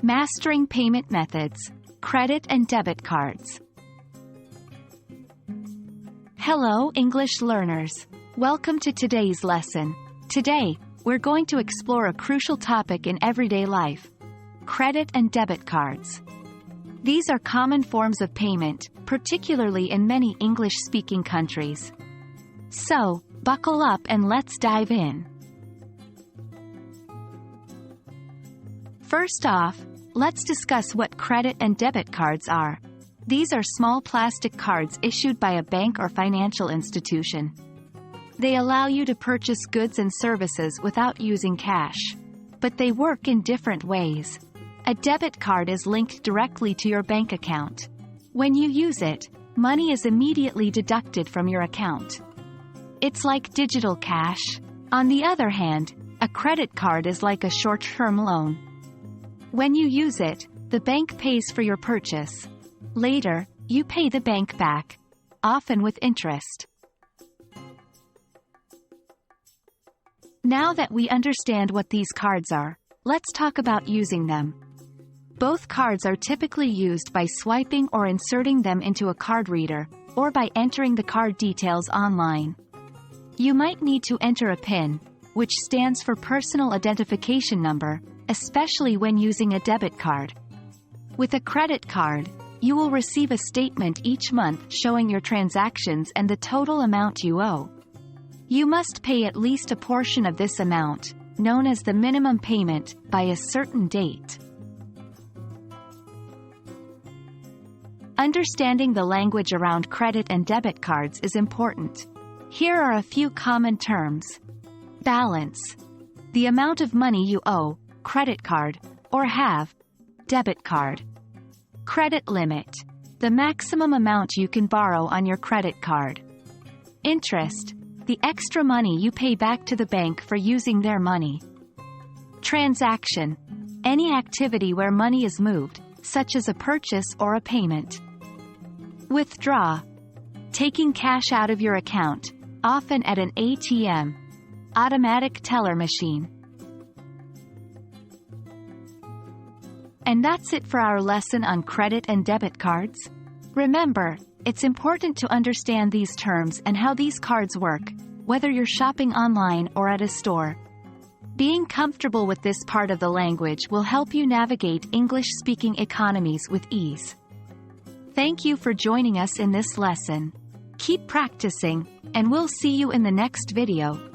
Mastering payment methods, credit and debit cards. Hello, English learners. Welcome to today's lesson. Today, we're going to explore a crucial topic in everyday life: credit and debit cards. These are common forms of payment, particularly in many English-speaking countries. So, buckle up and let's dive in. First off, let's discuss what credit and debit cards are. These are small plastic cards issued by a bank or financial institution. They allow you to purchase goods and services without using cash. But they work in different ways. A debit card is linked directly to your bank account. When you use it, money is immediately deducted from your account. It's like digital cash. On the other hand, a credit card is like a short-term loan. When you use it, the bank pays for your purchase. Later, you pay the bank back, often with interest. Now that we understand what these cards are, let's talk about using them. Both cards are typically used by swiping or inserting them into a card reader, or by entering the card details online. You might need to enter a PIN, which stands for Personal Identification Number, especially when using a debit card. With a credit card, you will receive a statement each month showing your transactions and the total amount you owe. You must pay at least a portion of this amount, known as the minimum payment, by a certain date. Understanding the language around credit and debit cards is important. Here are a few common terms. Balance: the amount of money you owe, credit card, or have, debit card. Credit limit: the maximum amount you can borrow on your credit card. Interest: the extra money you pay back to the bank for using their money. Transaction: any activity where money is moved, such as a purchase or a payment. Withdraw: taking cash out of your account, often at an ATM, automatic teller machine. And that's it for our lesson on credit and debit cards. Remember, it's important to understand these terms and how these cards work, whether you're shopping online or at a store. Being comfortable with this part of the language will help you navigate English-speaking economies with ease. Thank you for joining us in this lesson. Keep practicing, and we'll see you in the next video.